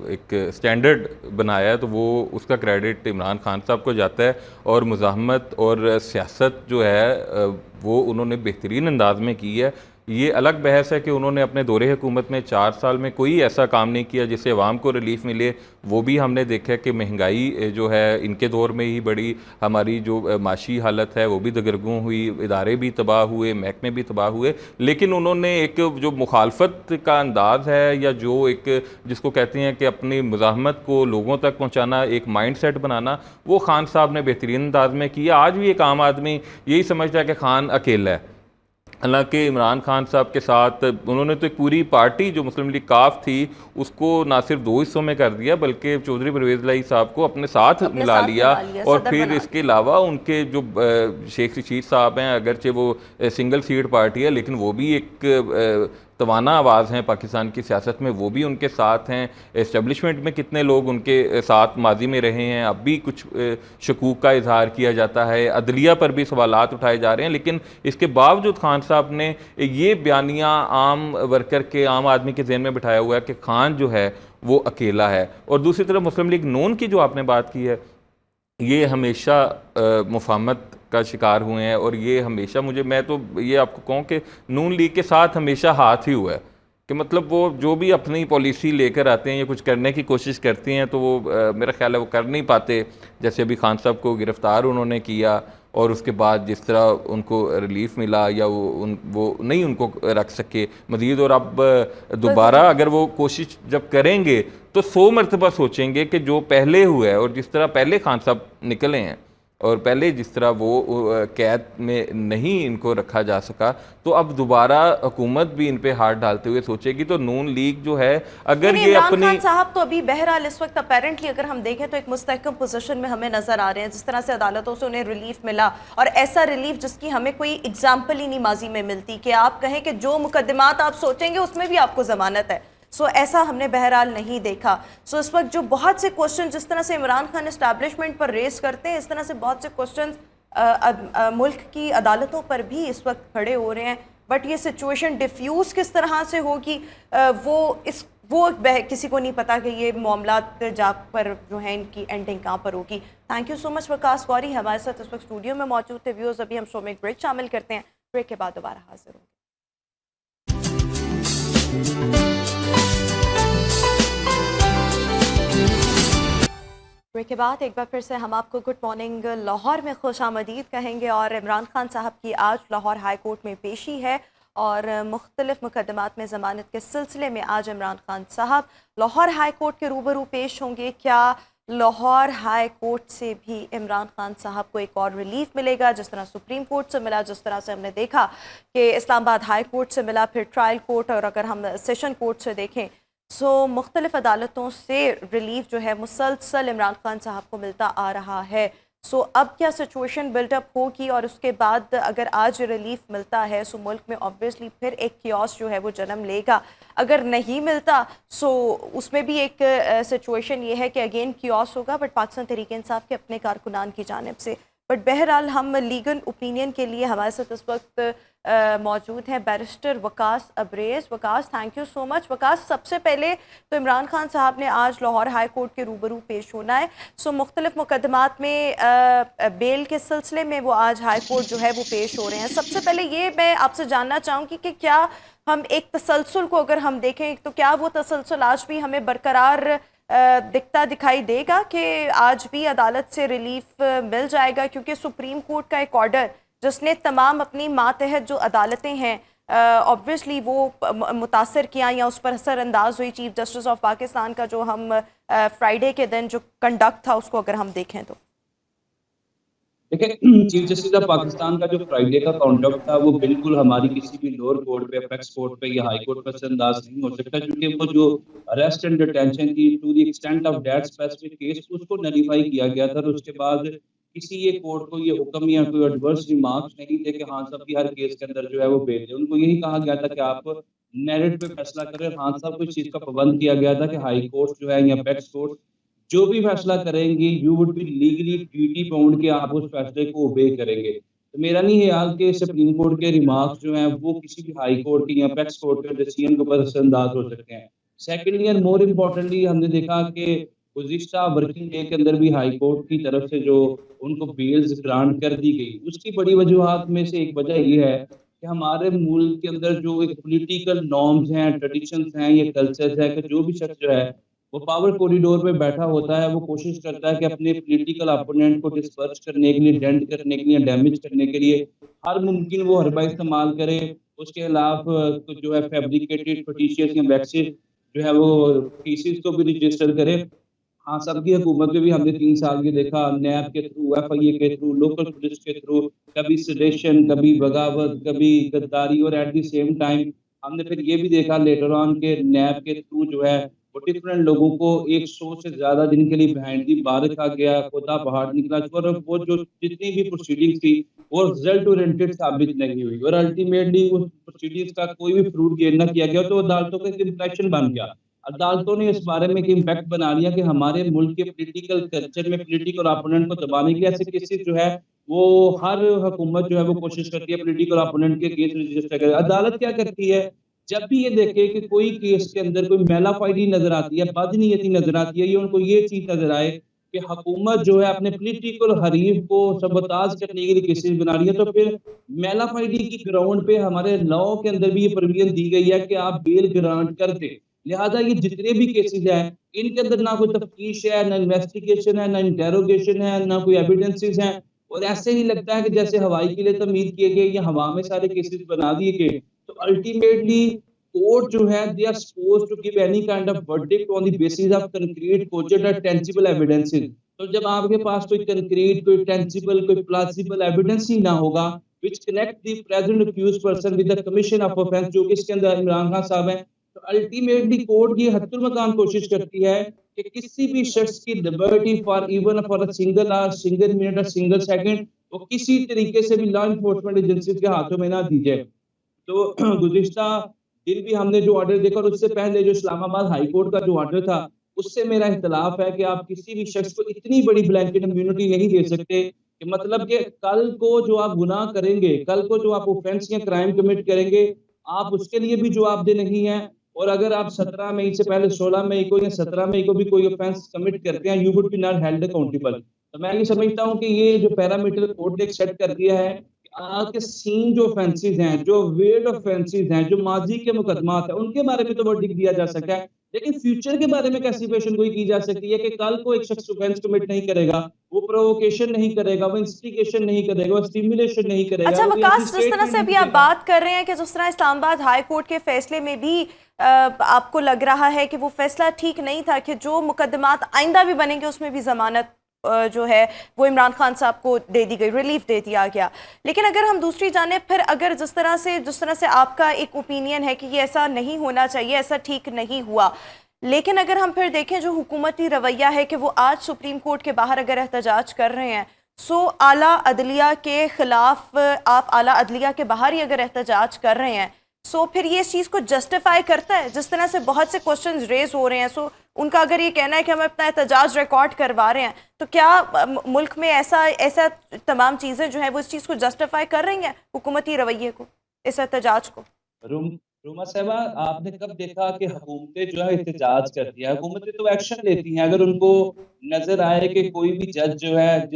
Speaker 3: एक स्टैंडर्ड बनाया है, तो वो उसका क्रेडिट इमरान खान साहब को जाता है। और मुज़ाहमत और सियासत जो है वो उन्होंने बेहतरीन अंदाज में की है। ये अलग बहस है कि उन्होंने अपने दौरे हुकूमत में 4 साल में कोई ऐसा काम नहीं किया जिससे अवाम को रिलीफ मिले। वो भी हमने देखा कि महंगाई जो है इनके दौर में ही बड़ी, हमारी जो माशी हालत है वो भी दगरगूं हुई, इदारे भी तबाह हुए, महकमे भी तबाह हुए। लेकिन उन्होंने एक जो मुखालफत का अंदाज़ है, या जो एक जिसको कहते हैं कि अपनी मुज़ाहमत को लोगों तक पहुँचाना, एक माइंड सेट बनाना, वो खान साहब ने बेहतरीन अंदाज में किया। आज भी एक आम आदमी यही समझता है कि खान अकेला है, हालांकि इमरान खान साहब के साथ उन्होंने तो एक पूरी पार्टी जो मुस्लिम लीग काफ थी उसको ना सिर्फ 2 हिस्सों में कर दिया, बल्कि चौधरी परवेज़ इलाही साहब को अपने साथ मिला लिया। और फिर इसके अलावा उनके जो शेख रशीद साहब हैं, अगरचे वो सिंगल सीट पार्टी है, लेकिन वो भी एक तवाना आवाज़ हैं पाकिस्तान की सियासत में, वो भी उनके साथ हैं। इस्टेब्लिशमेंट में कितने लोग उनके साथ माजी में रहे हैं, अब भी कुछ शकूक का इजहार किया जाता है, अदलिया पर भी सवालात उठाए जा रहे हैं। लेकिन इसके बावजूद खान साहब ने ये बयानिया आम वर्कर के, आम आदमी के जहन में बिठाया हुआ है कि खान जो है वो अकेला है। और दूसरी तरफ मुस्लिम लीग नून की जो आपने बात की है, ये हमेशा मुफाहमत का शिकार हुए हैं। और ये हमेशा मैं तो ये आपको कहूँ कि नून लीग के साथ हमेशा हाथ ही हुआ है, कि मतलब वो जो भी अपनी पॉलिसी लेकर आते हैं या कुछ करने की कोशिश करती हैं, तो वो मेरा ख्याल है वो कर नहीं पाते। जैसे अभी खान साहब को गिरफ़्तार उन्होंने किया, और उसके बाद जिस तरह उनको रिलीफ मिला, या वो नहीं उनको रख सके मज़ीद। और अब दोबारा अगर वो कोशिश जब करेंगे तो 100 मरतबा सोचेंगे कि जो पहले हुआ है, और जिस तरह पहले खान साहब निकले हैं, और पहले जिस तरह वो कैद में नहीं इनको रखा जा सका, तो अब दोबारा हुकूमत भी इन पे हाथ डालते हुए सोचेगी। तो नून लीग जो है, अगर ये
Speaker 1: इमरान
Speaker 3: अपनी
Speaker 1: खान साहब तो अभी बहरहाल इस वक्त अपेरेंटली अगर हम देखें तो एक मुस्तहकम पोजीशन में हमें नजर आ रहे हैं, जिस तरह से अदालतों से उन्हें रिलीफ मिला, और ऐसा रिलीफ जिसकी हमें कोई एग्जाम्पल ही नहीं माजी में मिलती, कि आप कहें कि जो मुकदमात आप सोचेंगे उसमें भी आपको जमानत है। सो ऐसा हमने बहरहाल नहीं देखा। सो इस वक्त जो बहुत से क्वेश्चन जिस तरह से इमरान खान एस्टैब्लिशमेंट पर रेस करते हैं, इस तरह से बहुत से क्वेश्चन मुल्क की अदालतों पर भी इस वक्त खड़े हो रहे हैं। बट ये सिचुएशन डिफ्यूज़ किस तरह से होगी वो किसी को नहीं पता कि ये मामलात जा पर जो है इनकी एंडिंग कहाँ पर होगी। Thank you so much Waqas Gauri हमारे साथ इस वक्त स्टूडियो में मौजूद थे। व्यूअर्स, अभी हम शो में एक ब्रेक शामिल करते हैं, ब्रेक के बाद दोबारा हाजिर होंगे। ब्रेक के बाद एक बार फिर से हम आपको गुड मॉर्निंग लाहौर में खुश आमदीद कहेंगे। और इमरान खान साहब की आज लाहौर हाई कोर्ट में पेशी है, और मुख्तलिफ मुकदमात में ज़मानत के सिलसिले में आज इमरान खान साहब लाहौर हाई कोर्ट के रूबरू पेश होंगे। क्या लाहौर हाई कोर्ट से भी इमरान खान साहब को एक और रिलीफ मिलेगा, जिस तरह सुप्रीम कोर्ट से मिला, जिस तरह से हमने देखा कि इस्लामाबाद हाई कोर्ट से मिला, फिर ट्रायल कोर्ट, और अगर हम सेशन कोर्ट से देखें मुख्तलिफ अदालतों से रिलीफ जो है मुसलसल इमरान खान साहब को मिलता आ रहा है। अब क्या सिचुएशन बिल्डअप होगी, और उसके बाद अगर आज रिलीफ मिलता है मुल्क में ऑब्वियसली फिर एक कियोस जो है वो जन्म लेगा। अगर नहीं मिलता उसमें भी एक सिचुएशन ये है कि अगेन कियोस होगा, बट पाकिस्तान तहरीक इंसाफ के अपने कारकुनान की जानिब से। बट बहरहाल हम लीगल ओपिनियन के लिए हमारे साथ इस वक्त मौजूद हैं barrister Waqas Abrez. Waqas, thank you so much. Waqas, सबसे पहले तो इमरान खान साहब ने आज लाहौर हाई कोर्ट के रूबरू पेश होना है। मुख्तलिफ मुकदमात में बेल के सिलसिले में वो आज हाई कोर्ट जो है वो पेश हो रहे हैं। सबसे पहले ये मैं आपसे जानना चाहूँगी कि क्या हम एक तसलसल को अगर हम देखें तो क्या वो तसलसल आज भी हमें बरकरार दिखाई देगा कि आज भी अदालत से रिलीफ मिल जाएगा, क्योंकि सुप्रीम कोर्ट का एक ऑर्डर जिसने तमाम अपनी मातहत जो अदालतें हैं ऑब्वियसली वो मुतासर किया या उस पर असरअंदाज हुई। चीफ जस्टिस ऑफ पाकिस्तान का जो हम फ्राइडे के दिन जो कंडक्ट था उसको अगर हम देखें तो
Speaker 5: देखिए, चीफ जस्टिस ऑफ पाकिस्तान का जो फ्राइडे का कॉन्डक्ट था वो बिल्कुल हमारी किसी भी लोअर कोर्ट पे, अपेक्स कोर्ट पे या हाई कोर्ट पर असरअंदाज नहीं हो सकता, क्योंकि वो जो अरेस्ट एंड डिटेंशन की to the extent of that specific case उसको नलीफाई किया गया था। और उसके बाद किसी ये कोर्ट को ये हुक्म या कोई एडवर्स रिमार्क्स नहीं थे कि हाँ साहब की हर केस के अंदर जो है वो बेल है। उनको यही कहा गया था कि आप मेरिट पे फैसला करें। हाँ साहब को इस चीज का पाबंद किया गया था कि हाई कोर्ट जो है या अपेक्स कोर्ट जो भी फैसला करेंगे you would be legally duty bound के आप उस फैसले को ओबे करेंगे। तो मेरा नहीं ख्याल कि सुप्रीम कोर्ट के रिमार्क्स जो हैं वो किसी भी हाई कोर्ट की या अपेक्स कोर्ट के डिसीजन के ऊपर असरअंदाज हो सकते हैं। सेकेंडली एंड मोर इम्पोर्टेंटली हमने देखा कि गुज़िश्ता वर्किंग डे के अंदर भी हाई कोर्ट की तरफ से जो उनको बेल्स ग्रांट कर दी गई, उसकी बड़ी वजूहात में से एक वजह ये है कि हमारे मुल्क के अंदर जो एक पॉलिटिकल नॉर्म्स हैं, ट्रेडिशंस हैं, ये कल्चर्स है कि जो भी शख्स जो है वो पावर कॉरिडोर पे बैठा होता है, वो कोशिश करता है कि अपने पॉलिटिकल अपोनेंट को डिस्पर्स करने के लिए, डेंट करने के लिए, डैमेज करने के लिए हर मुमकिन वो हरबा इस्तेमाल करे। उसके खिलाफ जो है फैब्रिकेटेड फिटिशियस या वैक्सेस जो है वो केसेस को भी रजिस्टर करे। हाँ, सबकी हुकूमत में भी हमने 3 साल के देखा, नैब के थ्रू, एफआईए के थ्रू, लोकल पुलिस के थ्रू, कभी सेडेशन, कभी बगावत, कभी गद्दारी, और एट द सेम टाइम हमने फिर ये भी देखा लेटर ऑन के नैब के थ्रू जो है वो डिफरेंट लोगों को 100 से ज्यादा दिन के लिए बिहाइंड दी बार रखा गया, खुदा पहाड़ निकला, और वो जो जितनी भी प्रोसीडिंग्स थी वो रिजल्ट ओरिएंटेड साबित नहीं हुई, और अल्टीमेटली उस प्रोसीडिंग्स का कोई भी फ्रूट गेन न किया गया, तो अदालतों का एक इम्प्रेशन बन गया। अदालतों ने इस बारे में एक इम्पैक्ट बना लिया कि हमारे मुल्क के पॉलिटिकल कल्चर में पॉलिटिकल ओपोनेंट को दबाने के ऐसे केसेस जो है वो हर हुकूमत जो है वो कोशिश करती है पॉलिटिकल ओपोनेंट के केस रजिस्टर करे। अदालत क्या करती है, जब भी ये देखे कि कोई केस के अंदर कोई मेलाफाइडी नजर आती है, बदनीयती नजर आती है, या उनको ये चीज नजर आए कि हुकूमत जो है अपने पॉलिटिकल हरीफ को सबताज करने के लिए केसेस बना रही है, तो फिर मेलाफाइडी की ग्राउंड पे हमारे लॉ के अंदर भी ये प्रोविजन दी गई है कि आप बेल ग्रांट कर दे। लिहाजा ये जितने भी केसेस हैं इनके अंदर ना कोई तफ्तीश है, ना इन्वेस्टिगेशन है, ना इंटेरोगेशन है, ना कोई एविडेंसेस हैं, और ऐसे ही लगता है कि जैसे हवाई के लिए तमीर किए गए या हवा में सारे केसेस बना दिए गए। तो अल्टीमेटली कोर्ट जो है they are supposed to give any kind of verdict on the basis of concrete cogent और टेंजिबल एविडेंसेस। तो जब आपके पास कोई कंक्रीट, कोई टेंजिबल, कोई प्लाजिबल एविडेंस ही ना होगा which connect the present accused person with the commission of offence, जो कि इसके अंदर इमरान खान साहब हैं, तो अल्टीमेटली कोर्ट ये हत्तुल मकाम कोशिश करती है कि किसी भी शख्स की liberty for even for a single hour, single minute और सिंगल सेकंड वो किसी तरीके से भी लॉ इन्फोर्समेंट एजेंसीज के हाथों में ना दी जाए। तो गुज़िश्ता दिन भी हमने जो ऑर्डर देखा, और उससे पहले जो इस्लामाबाद हाई कोर्ट का जो ऑर्डर था, उससे मेरा इख्तलाफ है कि आप किसी भी शख्स को इतनी बड़ी ब्लैंकेट इम्यूनिटी नहीं दे सकते कि मतलब कि कल को जो आप गुनाह करेंगे, कल को जो आप ऑफेंस या क्राइम कमिट करेंगे, आप उसके लिए भी जवाबदेह नहीं है। और अगर आप 17 मई से पहले 16 मई को या 17 मई को भी कोई ऑफेंस कमिट करते हैं, you would be not held accountable. तो मैं ये समझता हूँ कि ये जो पैरामीटर कोर्ट ने सेट कर दिया है आज के सीन जो ऑफेंसेस हैं, जो वेड ऑफेंसेस हैं, जो माजी के मुकदमात हैं, उनके बारे में तो वर्डिक्ट दिया जा सकता है, लेकिन फ्यूचर के बारे में कैसी पेशन कोई की जा सकती है कि कल को एक शख्स ऑफेंस कमिट नहीं करेगा, वो प्रोवोकेशन नहीं करेगा, वो इंस्टिगेशन नहीं करेगा, वो स्टिमुलेशन नहीं करेगा।
Speaker 1: अच्छा वकास, जिस तरह से अभी आप बात कर रहे हैं कि जिस तरह इस्लामाबाद हाई कोर्ट के फैसले में भी आपको लग रहा है कि वो फैसला ठीक नहीं था कि जो मुकदमात आइंदा भी बनेंगे उसमें भी जमानत जो है वो इमरान खान साहब को दे दी गई, रिलीफ दे दिया गया, लेकिन अगर हम दूसरी जाने फिर अगर जिस तरह से आपका एक ओपिनियन है कि ये ऐसा नहीं होना चाहिए, ऐसा ठीक नहीं हुआ, लेकिन अगर हम फिर देखें जो हुकूमती रवैया है कि वो आज सुप्रीम कोर्ट के बाहर अगर एहतजाज कर रहे हैं, सो आला अदलिया के खिलाफ आप आला अदलिया के बाहर ही अगर एहतजाज कर रहे हैं, सो फिर ये इस चीज़ को जस्टिफाई करता है। जिस तरह से बहुत से क्वेश्चंस रेज हो रहे हैं, सो उनका अगर ये कहना है कि हम अपना एहतजाज रिकॉर्ड करवा रहे हैं, तो क्या मुल्क में ऐसा तमाम चीज़ें जो है वो इस चीज़ को जस्टिफाई कर रही हैं, हुकूमती रवैये को, इस एहतजाज को?
Speaker 5: रुमा साहबा, आपने कब देखा कि हुकूमतें जो है एहतजाज करती है? हुकूमतें तो एक्शन लेती हैं अगर उनको नजर आए कि कोई भी जज जो है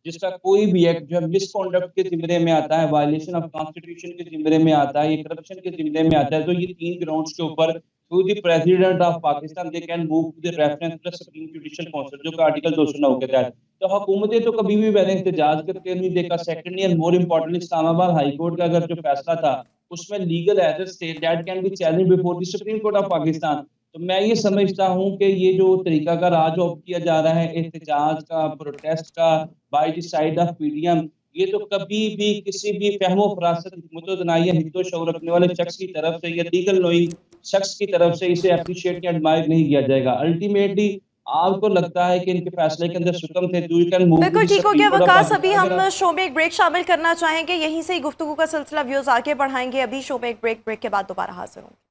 Speaker 5: जिसका कोई भी एक्ट जो है मिसकॉन्डक्ट के जिम्मे में आता है, वायलेशन ऑफ कॉन्स्टिट्यूशन के जिम्मे में आता है, ये करप्शन के जिम्मे में आता है, तो ये 3 ग्राउंड्स के ऊपर through the president of Pakistan they can move to the reference to the supreme judicial council, जो कि आर्टिकल 209 के तहत। तो हुकूमतें तो कभी भी मैंने एहतजाज करके नहीं देखा। Secondly and more importantly Islamabad high court का अगर जो फैसला था उसमें legal as state that can be challenge before the supreme court of Pakistan. तो मैं ये समझता हूँ कि ये जो तरीका का राज ऑफ किया जा रहा है एहतजाज का, प्रोटेस्ट का by the side of PDM, ये तो कभी भी किसी भी फहमो फरासत मुतदनाई या हिद्दो शऊर रखने वाले शख्स की तरफ से या लीगल नोइंग शख्स की तरफ से इसे अप्रिशिएट या एडमायर नहीं किया जाएगा। अल्टीमेटली आपको लगता है कि इनके फैसले के अंदर सुकम थे,
Speaker 1: बिल्कुल ठीक हो गया वकास। अभी हम शो में एक ब्रेक शामिल करना चाहेंगे, यहीं से ही गुफ्तगू का सिलसिला व्यूअर्स आगे बढ़ाएंगे। अभी शो में एक ब्रेक के बाद दोबारा हाजिर होंगे।